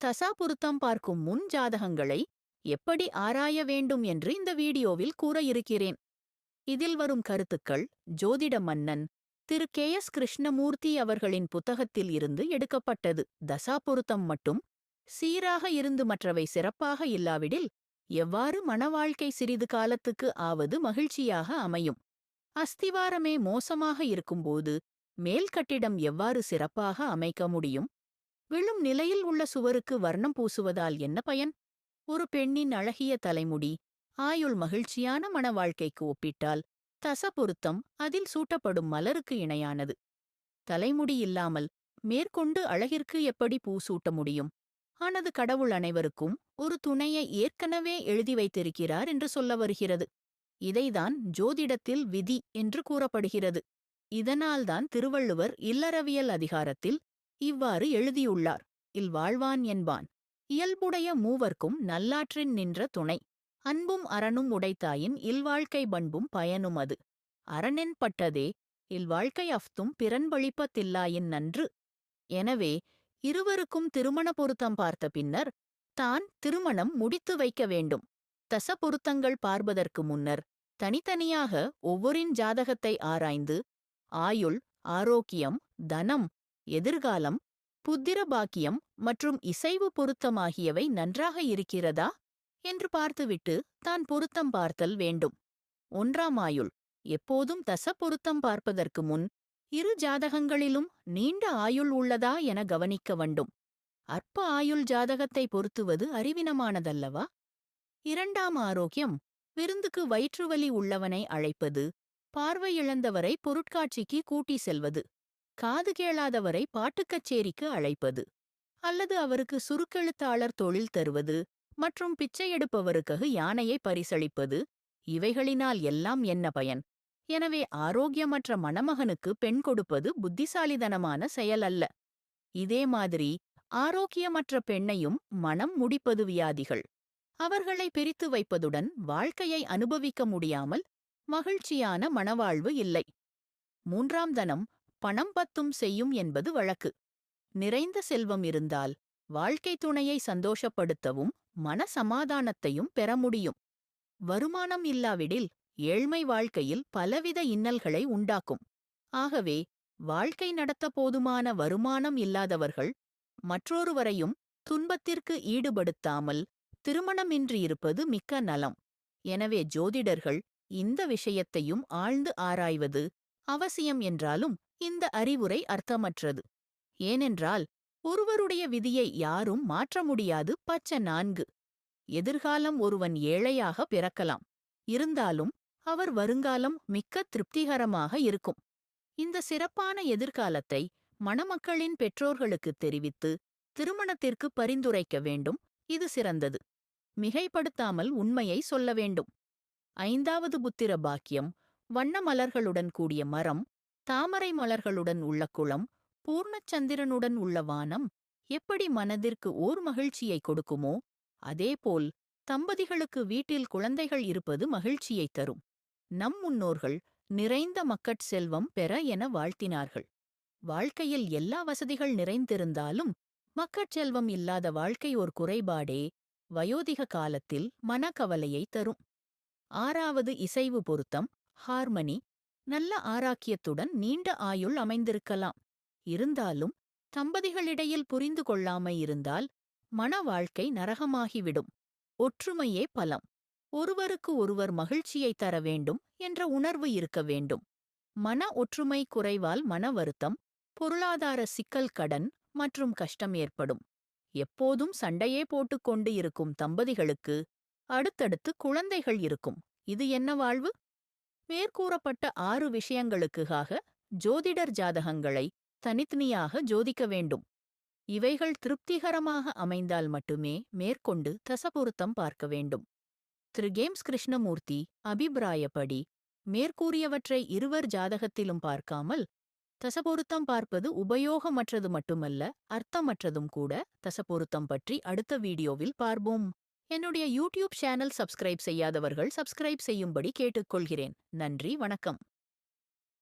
தசா பொருத்தம் பார்க்கும் முன் ஜாதகங்களை எப்படி ஆராய வேண்டும் என்று இந்த வீடியோவில் கூற இருக்கிறேன். இதில் வரும் கருத்துக்கள் ஜோதிட மன்னன் திரு கே.எஸ். கிருஷ்ணமூர்த்தி அவர்களின் புத்தகத்தில் இருந்து எடுக்கப்பட்டது. தசா பொருத்தம் மட்டும் சீராக இருந்து மற்றவை சிறப்பாக இல்லாவிடில் எவ்வாறு மணவாழ்க்கை சிறிது காலத்துக்கு ஆவது மகிழ்ச்சியாக அமையும்? அஸ்திவாரமே மோசமாக இருக்கும்போது மேல் கட்டிடம் எவ்வாறு சிறப்பாக அமைக்க முடியும்? விழும் நிலையில் உள்ள சுவருக்கு வர்ணம் பூசுவதால் என்ன பயன்? ஒரு பெண்ணின் அழகிய தலைமுடி ஆயுள் மகிழ்ச்சியான மணவாழ்க்கைக்கு ஒப்பிட்டால் தச பொருத்தம் அதில் சூட்டப்படும் மலருக்கு இணையானது. தலைமுடி இல்லாமல் மேற்கொண்டு அழகிற்கு எப்படி பூ சூட்ட முடியும்? ஆனது கடவுள் அனைவருக்கும் ஒரு துணையை ஏற்கனவே எழுதி வைத்திருக்கிறார் என்று சொல்ல வருகிறது. இதைதான் ஜோதிடத்தில் விதி என்று கூறப்படுகிறது. இதனால்தான் திருவள்ளுவர் இல்லறவியல் அதிகாரத்தில் இவ்வாறு எழுதியுள்ளார்: இல் வாழ்வான் என்பான் இயல்புடைய மூவர்க்கும் நல்லாற்றின் நின்ற துணை அன்பும் அறனும் உடைத்தாயின் இல்வாழ்க்கை பண்பும் பயனும் அது அறனென்பட்டதே இல்வாழ்க்கை அஃதும் பிறன்பழிப்பத்தில்லாயின் நன்று. எனவே இருவருக்கும் திருமண பொருத்தம் பார்த்த பின்னர் தான் திருமணம் முடித்து வைக்க வேண்டும். தச பொருத்தங்கள் பார்ப்பதற்கு முன்னர் தனித்தனியாக ஒவ்வொரின் ஜாதகத்தை ஆராய்ந்து ஆயுள், ஆரோக்கியம், தனம், எதிர்காலம், புத்திர பாக்கியம் மற்றும் இசைவு பொருத்தமாகியவை நன்றாக இருக்கிறதா என்று பார்த்துவிட்டு தான் பொருத்தம் பார்த்தல் வேண்டும். 1ஆம் ஆயுள். எப்போதும் தச பொருத்தம் பார்ப்பதற்கு முன் இரு ஜாதகங்களிலும் நீண்ட ஆயுள் உள்ளதா என கவனிக்க வேண்டும். அற்ப ஆயுள் ஜாதகத்தை பொருத்துவது அறிவினமானதல்லவா? 2ஆம் ஆரோக்கியம். விருந்துக்கு வயிற்றுவலி உள்ளவனை அழைப்பது, பார்வை இழந்தவரை பொருட்காட்சிக்கு கூட்டி செல்வது, காது கேளாதவரை பாட்டுக்கச்சேரிக்கு அழைப்பது, அல்லது அவருக்கு சுருக்கெழுத்தாளர் தொழில் தருவது மற்றும் பிச்சை எடுப்பவருக்கு யானையை பரிசளிப்பது, இவைகளினால் எல்லாம் என்ன பயன்? எனவே ஆரோக்கியமற்ற மணமகனுக்கு பெண் கொடுப்பது புத்திசாலித்தனமான செயல் அல்ல. இதே மாதிரி ஆரோக்கியமற்ற பெண்ணையும் மனம் முடிப்பது வியாதிகள். அவர்களை பிரித்து வைப்பதுடன் வாழ்க்கையை அனுபவிக்க முடியாமல் மகிழ்ச்சியான மணவாழ்வு இல்லை. 3ஆம் தனம் பணம் பத்தும் செய்யும் என்பது வழக்கு. நிறைந்த செல்வம் இருந்தால் வாழ்க்கை துணையை சந்தோஷப்படுத்தவும் மன சமாதானத்தையும் பெற முடியும். வருமானம் இல்லாவிடில் ஏழ்மை வாழ்க்கையில் பலவித இன்னல்களை உண்டாக்கும். ஆகவே வாழ்க்கை நடத்த போதுமான வருமானம் இல்லாதவர்கள் மற்றொருவரையும் துன்பத்திற்கு ஈடுபடுத்தாமல் திருமணமின்றி இருப்பது மிக்க நலம். எனவே ஜோதிடர்கள் இந்த விஷயத்தையும் ஆழ்ந்து ஆராய்வது அவசியம். என்றாலும் இந்த அறிவுரை அர்த்தமற்றது. ஏனென்றால் ஒருவருடைய விதியை யாரும் மாற்ற முடியாது. பச்ச 4. எதிர்காலம் ஒருவன் ஏழையாக பிறக்கலாம். இருந்தாலும் அவர் வருங்காலம் மிக்க திருப்திகரமாக இருக்கும். இந்த சிறப்பான எதிர்காலத்தை மணமக்களின் பெற்றோர்களுக்கு தெரிவித்து திருமணத்திற்கு பரிந்துரைக்க வேண்டும். இது சிறந்தது. மிகைப்படுத்தாமல் உண்மையை சொல்ல வேண்டும். 5வது புத்திர பாக்கியம். வண்ண மலர்களுடன் கூடிய மரம், தாமரை மலர்களுடன் உள்ள குளம், பூர்ணச்சந்திரனுடன் உள்ள வானம் எப்படி மனதிற்கு ஓர் மகிழ்ச்சியை கொடுக்குமோ அதேபோல் தம்பதிகளுக்கு வீட்டில் குழந்தைகள் இருப்பது மகிழ்ச்சியை தரும். நம் முன்னோர்கள் நிறைந்த மக்கட் செல்வம் பெற என வாழ்த்தினார்கள். வாழ்க்கையில் எல்லா வசதிகள் நிறைந்திருந்தாலும் மக்கட் செல்வம் இல்லாத வாழ்க்கை ஒரு குறைபாடே வயோதிக காலத்தில் மனக்கவலையை தரும். 6வது இசைவு பொருத்தம் ஹார்மனி. நல்ல ஆரோக்கியத்துடன் நீண்ட ஆயுள் அமைந்திருக்கலாம். இருந்தாலும் தம்பதிகளிடையில் புரிந்து கொள்ளாமை இருந்தால் மன வாழ்க்கை நரகமாகிவிடும். ஒற்றுமையே பலம். ஒருவருக்கு ஒருவர் மகிழ்ச்சியை தர வேண்டும் என்ற உணர்வு இருக்க வேண்டும். மன ஒற்றுமை குறைவால் மன வருத்தம், பொருளாதார சிக்கல், கடன் மற்றும் கஷ்டம் ஏற்படும். எப்போதும் சண்டையே போட்டுக்கொண்டு இருக்கும் தம்பதிகளுக்கு அடுத்தடுத்து குழந்தைகள் இருக்கும். இது என்ன வாழ்வு? மேற்கூறப்பட்ட 6 விஷயங்களுக்காக ஜோதிடர் ஜாதகங்களை தனித்தனியாக ஜோதிக்க வேண்டும். இவைகள் திருப்திகரமாக அமைந்தால் மட்டுமே மேற்கொண்டு தசபொருத்தம் பார்க்க வேண்டும். திரு கே.எஸ். கிருஷ்ணமூர்த்தி அபிப்பிராயப்படி மேற்கூறியவற்றை இருவர் ஜாதகத்திலும் பார்க்காமல் தசபொருத்தம் பார்ப்பது உபயோகமற்றது மட்டுமல்ல, அர்த்தமற்றதும் கூட. தசபொருத்தம் பற்றி அடுத்த வீடியோவில் பார்ப்போம். என்னுடைய யூடியூப் சேனல் சப்ஸ்கிரைப் செய்யாதவர்கள் சப்ஸ்கிரைப் செய்யும்படி கேட்டுக்கொள்கிறேன். நன்றி, வணக்கம்.